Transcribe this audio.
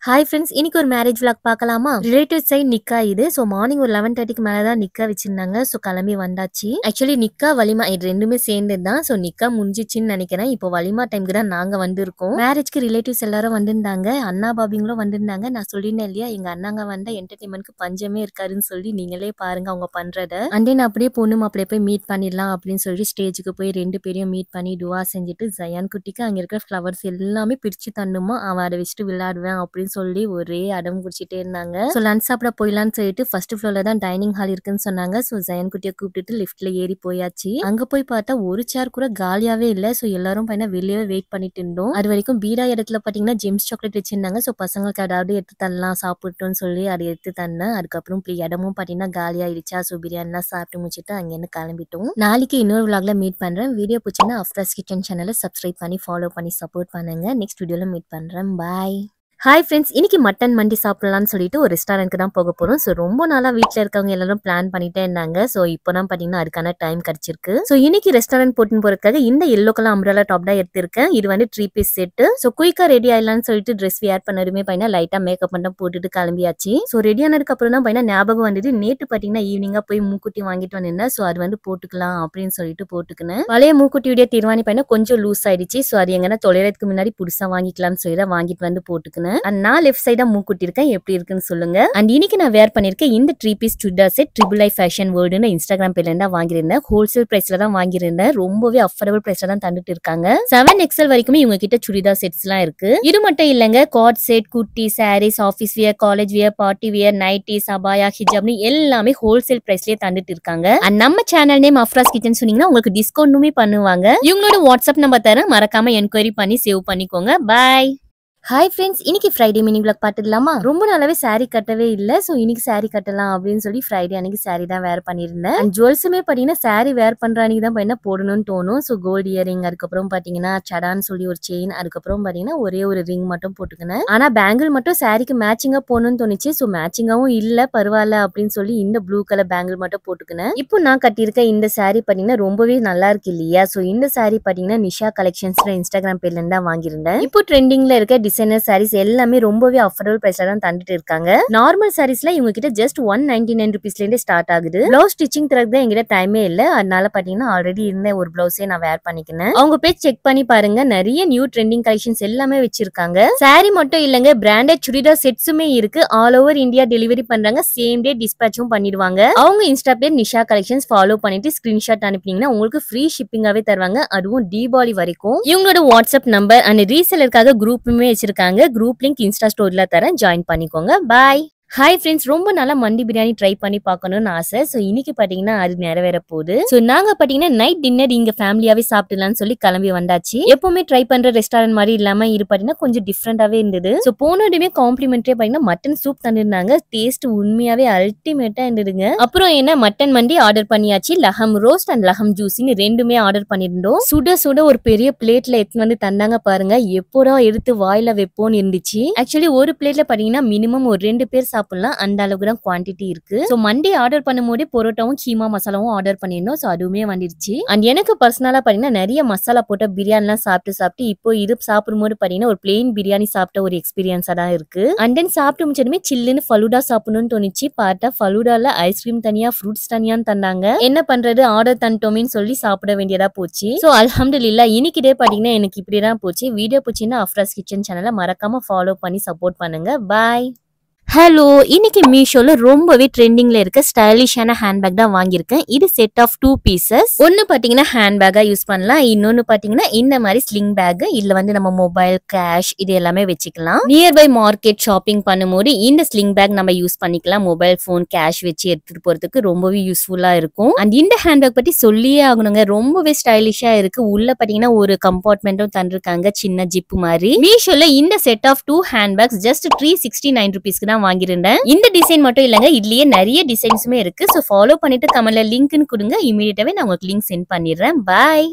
Hi friends, இன்னைக்கு ஒரு marriage vlog பார்க்கலாமா? ரிலேட்டிவ் சைடு நிக்கா இது. ஸோ மார்னிங் ஒரு 11:30க்கு மேலே தான் நிக்கா வச்சிருந்தாங்க. ஸோ கிளம்பி வந்தாச்சு. ஆக்சுவலி நிக்கா வலிமா இது ரெண்டுமே சேர்ந்தது தான். ஸோ நிக்கா முடிஞ்சிச்சுன்னு நினைக்கிறேன். இப்போ வலிமா டைமுக்கு தான் நாங்க வந்திருக்கோம். மேரேஜ்க்கு ரிலேட்டிவ்ஸ் எல்லாரும் வந்திருந்தாங்க. அண்ணா பாபிங்களும் வந்திருந்தாங்க. நான் சொல்லினேன் இல்லையா, எங்க அண்ணாங்க வந்தா என்டர்டைன்மெண்ட்க்கு பஞ்சமே இருக்காருன்னு சொல்லி நீங்களே பாருங்க அவங்க பண்றத. அண்ட் தென் அப்படியே பொண்ணு மாப்பிளைய போய் மீட் பண்ணிடலாம் அப்படின்னு சொல்லி ஸ்டேஜுக்கு போய் 2 பேரையும் மீட் பண்ணி துவா செஞ்சுட்டு ஜயான் குட்டிக்கு அங்க இருக்கிற ஃப்ளவர்ஸ் எல்லாமே பிரிச்சு தண்ணுமா, அவன் அதை வச்சுட்டு விளையாடுவேன் அப்படின்னு சொல்லி ஒரே அடம் குடிச்சிட்டே இருந்தாங்க. ஸோ லஞ்ச் சாப்பிட போயிடலான்னு சொல்லிட்டு ஃபர்ஸ்ட் ஃப்ளோர்ல தான் டைனிங் ஹால் இருக்குன்னு சொன்னாங்க. ஸோ ஜயன் குட்டியை கூப்பிட்டுட்டு லிஃப்ட்ல ஏறி போயாச்சு. அங்க போய் பார்த்தா ஒரு சேர் கூட காலியாவே இல்லை. ஸோ எல்லாரும் பையனா வெளியே வெயிட் பண்ணிட்டு இருந்தோம். அது வரைக்கும் பீடா இடத்துல பாத்தீங்கன்னா ஜெம்ஸ் சாக்லேட் வச்சிருந்தாங்க. ஸோ பசங்களுக்கு அதாவது எடுத்து தரலாம் சாப்பிட்டோம்னு சொல்லி அதை எடுத்து தந்தேன். அதுக்கப்புறம் இப்படி இடமும் பாத்தீங்கன்னா காலியாயிடுச்சா. ஸோ பிரியாணிலாம் சாப்பிட்டு முடிச்சுட்டு அங்கேருந்து கிளம்பிட்டோம். நாளைக்கு இன்னொரு vlogல மீட் பண்றேன். வீடியோ பிடிச்சிங்கன்னா அஃப்ராஸ் கிச்சன் சேனலை சப்ஸ்கிரைப் பண்ணி ஃபாலோ பண்ணி சப்போர்ட் பண்ணுங்க. நெக்ஸ்ட் வீடியோல மீட் பண்றேன். பாய். ஹாய் ஃப்ரெண்ட்ஸ், இன்னைக்கு மட்டன் மண்டி சாப்பிடலாம்னு சொல்லிட்டு ஒரு ரெஸ்டாரண்ட்க்கு தான் போக போறோம். ஸோ ரொம்ப நாளா வீட்டில் இருக்கவங்க எல்லாரும் பிளான் பண்ணிட்டே இருந்தாங்க. ஸோ இப்போ தான் பார்த்தீங்கன்னா அதுக்கான டைம் கிடைச்சிருக்கு. ஸோ இன்னைக்கு ரெஸ்டாரண்ட் போட்டுன்னு போறதுக்காக இந்த எல்லோ கலர் அம்ப்ரெல்லா டாப் தான் எடுத்திருக்கேன். இது வந்து 3 பீஸ் செட்டு. ஸோ குயிக்கா ரெடி ஆயிடலாம்னு சொல்லிட்டு ட்ரெஸ் வியர் பண்ணதுமே பையனா லைட்டா மேக்கப் மட்டும் போட்டுட்டு கிளம்பியாச்சு. ஸோ ரெடி ஆனதுக்கு அப்புறம் தான் பையனா ஞாபகம் வந்தது, நேற்று பார்த்தீங்கன்னா ஈவினிங்கா போய் மூக்குட்டி வாங்கிட்டு வந்திருந்தேன். ஸோ அது வந்து போட்டுக்கலாம் அப்படின்னு சொல்லிட்டு போட்டுக்கினேன். பழைய மூக்குட்டியுடைய திருவாணி பையனா கொஞ்சம் லூஸ் ஆயிடுச்சு. ஸோ அது எங்கன்னா தொலைறதுக்கு முன்னாடி புதுசா வாங்கிக்கலாம்னு சொல்லி தான் வாங்கிட்டு வந்து போட்டுக்கினேன். நான் லெஃப்ட் சைடா மூக்குட்டி இருக்கேன், எப்படி இருக்குன்னு சொல்லுங்க. அண்ட் இன்னைக்கு நான் வேர் பண்ணிருக்கேன் இந்த 3 piece churidar set triple I fashion வேர்ல்டுன்னு இன்ஸ்டாகிராம் பேர்ல இருந்தா வாங்கியிருந்தேன். ஹோல்சேல் பிரைஸ்ல தான் வாங்கியிருந்தேன். ரொம்பவே அஃபோர்டபிள் பிரைஸ்ல தான் தந்துட்டு இருக்காங்க. 7XL வரைக்குமே இவங்க கிட்ட சுடிதார் செட்ஸ் எல்லாம் இருக்கு. இது மட்டும் இல்லங்க, cord set, kurti, sarees, office wear, college wear, party wear, nighties, அபாயா, ஹிஜாப்னு எல்லாமே ஹோல்சேல் பிரைஸ்லயே தந்துட்டு இருக்காங்க. அண்ட் நம்ம சேனல் நேம் அஃப்ராஸ் கிச்சன் சொன்னீங்கன்னா உங்களுக்கு டிஸ்கவுண்ட்டுமே பண்ணுவாங்க. இவங்களோட வாட்ஸ்அப் நம்பர் தரேன், மறக்காம என்கொயரி பண்ணி சேவ் பண்ணிக்கோங்க. பாய். ஹாய் ஃப்ரெண்ட்ஸ், இன்னைக்கு ஃப்ரைடே மினி vlog பார்த்துடலாமா? ரொம்ப நாளாவே saree கட்டவே இல்லை. ஸோ இன்னைக்கு saree கட்டலாம் அப்படின்னு சொல்லி ஃப்ரைடே அன்னைக்கு saree தான் வேர் பண்ணியிருந்தேன். அண்ட் ஜுவல்ஸுமே பார்த்தீங்கன்னா saree வேர் பண்ற அன்னைக்கு தான் பார்த்தீங்கன்னா போடணும்னு தோணும். ஸோ கோல்டு இயரிங், அதுக்கப்புறம் பார்த்தீங்கன்னா சடான்னு சொல்லி ஒரு செயின், அதுக்கப்புறம் பார்த்தீங்கன்னா ஒரே ஒரு ரிங் மட்டும் போட்டுக்கினேன். ஆனா பேங்கிள் மட்டும் சாரிக்கு மேட்சிங்கா போகணும்னு தோணுச்சு. ஸோ மேட்சிங்காவும் இல்லை, பரவாயில்ல அப்படின்னு சொல்லி இந்த ப்ளூ கலர் பேங்கிள் மட்டும் போட்டுக்கினேன். இப்போ நான் கட்டியிருக்க இந்த saree பார்த்தீங்கன்னா ரொம்பவே நல்லா இருக்கு இல்லையா? ஸோ இந்த saree பார்த்தீங்கன்னா நிஷா கலெக்ஷன்ஸ்ல இன்ஸ்டாகிராம் பேர்ல இருந்தா வாங்கியிருந்தேன். இப்போ ட்ரெண்டிங்ல இருக்க டிசைனர் சாரீஸ் எல்லாமே ரொம்பவே அஃபோர்டபிள் பிரைஸ்ல தான் தந்துட்டு இருக்காங்க. நார்மல் சாரீஸ்ல இவங்க கிட்ட ஜஸ்ட் 199 ருபீஸ்ல இருந்தே ஸ்டார்ட் ஆகுது. பிளவுஸ் ஸ்டிச்சிங் தரக்கு தான் எங்கிட்ட டைமே இல்ல. அதனால பாத்தீங்கன்னா ஆல்ரெடி இருந்த ஒரு பிளவுஸே நான் வேர் பண்ணிக்கினேன். அவங்க பேஜ் செக் பண்ணி பாருங்க, நிறைய நியூ ட்ரெண்டிங் கலெக்ஷன்ஸ் எல்லாமே வச்சிருக்காங்க. சாரி மட்டும் இல்லங்க, பிராண்டட் சுடிதார் செட்ஸுமே இருக்கு. ஆல் ஓவர் இந்தியா டெலிவரி பண்றாங்க. சேம் டே டிஸ்பேச்சும் பண்ணிடுவாங்க. அவங்க இன்ஸ்டா பேர் நிஷா கலெக்ஷன்ஸ் ஃபாலோ பண்ணிட்டு ஸ்கிரீன்ஷாட் அனுப்பினீங்கன்னா உங்களுக்கு ஃப்ரீ ஷிப்பிங்காவே தருவாங்க. அதுவும் தீபாவளி வரைக்கும். இவங்களோட வாட்ஸ்அப் நம்பர் அண்ட் ரீசெலருக்காக குரூப்புமே வச்சிருக்காங்க. குரூப் லிங்க் இன்ஸ்டா ஸ்டோரியில தரேன், ஜாயின் பண்ணிக்கோங்க. பாய். ஹாய் ஃப்ரெண்ட்ஸ், ரொம்ப நாளா மண்டி பிரியாணி ட்ரை பண்ணி பார்க்கணும்னு ஆசை. ஸோ இன்னைக்கு பாத்தீங்கன்னா அது நிறைவேற போகுது. ஸோ நாங்க பாத்தீங்கன்னா நைட் டின்னர் இங்க ஃபேமிலியாவே சாப்பிடலாம்னு சொல்லி கிளம்பி வந்தாச்சு. எப்பவுமே ட்ரை பண்ற ரெஸ்டாரண்ட் மாதிரி இல்லாம இது பாத்தீங்கன்னா கொஞ்சம் டிஃப்ரெண்டாவே இருந்தது. ஸோ போனதுமே காம்ப்ளிமெண்ட்ரியா பாத்தீங்கன்னா மட்டன் சூப் தந்துருந்தாங்க. டேஸ்ட் உண்மையாவே அல்டிமேட்டா இருந்ததுங்க. அப்புறம் என்ன மட்டன் மண்டி ஆர்டர் பண்ணியாச்சு. லஹம் ரோஸ்ட் அண்ட் லஹம் ஜூஸ்னு ரெண்டுமே ஆர்டர் பண்ணிருந்தோம். சுட சுட ஒரு பெரிய பிளேட்ல எடுத்து வந்து தந்தாங்க பாருங்க. எப்போடா எடுத்து வாயில வைப்போன்னு இருந்துச்சு. ஆக்சுவலி ஒரு பிளேட்ல பாத்தீங்கன்னா மினிமம் ஒரு 2 பேர் சாப்பிடலாம், அந்த அளவுக்கு தான் குவான்டிட்டி இருக்கு. சோ மண்டி ஆர்டர் பண்ணும்போது பரோட்டாவும் கீமா மசாலாவும் ஆர்டர் பண்ணிருந்தோம். சோ அதுவுமே வந்துருச்சு. அண்ட் எனக்கு பர்சனலா பாத்தீங்கன்னா நிறைய மசாலா போட்ட பிரியாணி எல்லாம் சாப்பிட்டு இப்போ இது சாப்பிடும்போது பாத்தீங்கன்னா ஒரு பிளெயின் பிரியாணி சாப்பிட்ட ஒரு எக்ஸ்பீரியன்ஸா தான் இருக்கு. அண்ட் தென் சாப்பிட்டு முடிச்சதுமே சில்லுன்னு ஃபலூடா சாப்பிடணும்னு தோணுச்சு. பார்த்தா ஃபலூடால ஐஸ்கிரீம் தனியா, ஃப்ரூட்ஸ் தனியான்னு தந்தாங்க. என்ன பண்றது, ஆர்டர் தந்துட்டோமேன்னு சொல்லி சாப்பிட வேண்டியதா போச்சு. சோ அல்ஹம்துலில்லாஹ் இன்னைக்கு டே பாத்தீங்கன்னா எனக்கு இப்படிதான் போச்சு. வீடியோ பிடிச்சிருந்தா அஃப்ராஸ் கிச்சன் சேனலை மறக்காம ஃபாலோ பண்ணி சப்போர்ட் பண்ணுங்க. பாய். ஹலோ, இன்னைக்கு மீஷோல ரொம்பவே ட்ரெண்டிங்ல இருக்க ஸ்டைலிஷான ஹேண்ட்பேக் தான் வாங்கியிருக்கேன். இது செட் ஆஃப் 2 பீசஸ். ஒன்னு பாத்தீங்கன்னா ஹேண்ட்பேக்கா யூஸ் பண்ணலாம், இன்னொன்னு பாத்தீங்கன்னா இந்த மாதிரி ஸ்லிங் பேக். இதுல வந்து நம்ம மொபைல், கேஷ் இது எல்லாமே வச்சுக்கலாம். நியர்பை மார்க்கெட் ஷாப்பிங் பண்ணும்போது இந்த ஸ்லிங் பேக் நம்ம யூஸ் பண்ணிக்கலாம். மொபைல் போன், கேஷ் வச்சு எடுத்துட்டு போறதுக்கு ரொம்பவே யூஸ்ஃபுல்லா இருக்கும். அண்ட் இந்த ஹேண்ட்பேக் பத்தி சொல்லியே ஆகணுங்க, ரொம்பவே ஸ்டைலிஷா இருக்கு. உள்ள பாத்தீங்கன்னா ஒரு கம்பார்ட்மெண்ட்டும் தந்திருக்காங்க, சின்ன ஜிப் மாதிரி. மீஷோல இந்த செட் ஆஃப் 2 ஹேண்ட்பேக்ஸ் ஜஸ்ட் 369 ருபீஸ்க்கு தான் வாங்கியிருந்தேன். இந்த டிசைன் மட்டும் இல்லங்க, இதுலயே நிறைய டிசைன்ஸுமே இருக்கு. சோ ஃபாலோ பண்ணிட்டு கமெண்ட்ல லிங்க்னு கொடுங்க, இமீடியட்டாவே நான் உங்களுக்கு லிங்க் சென்ட் பண்ணிடுறேன். பாய்.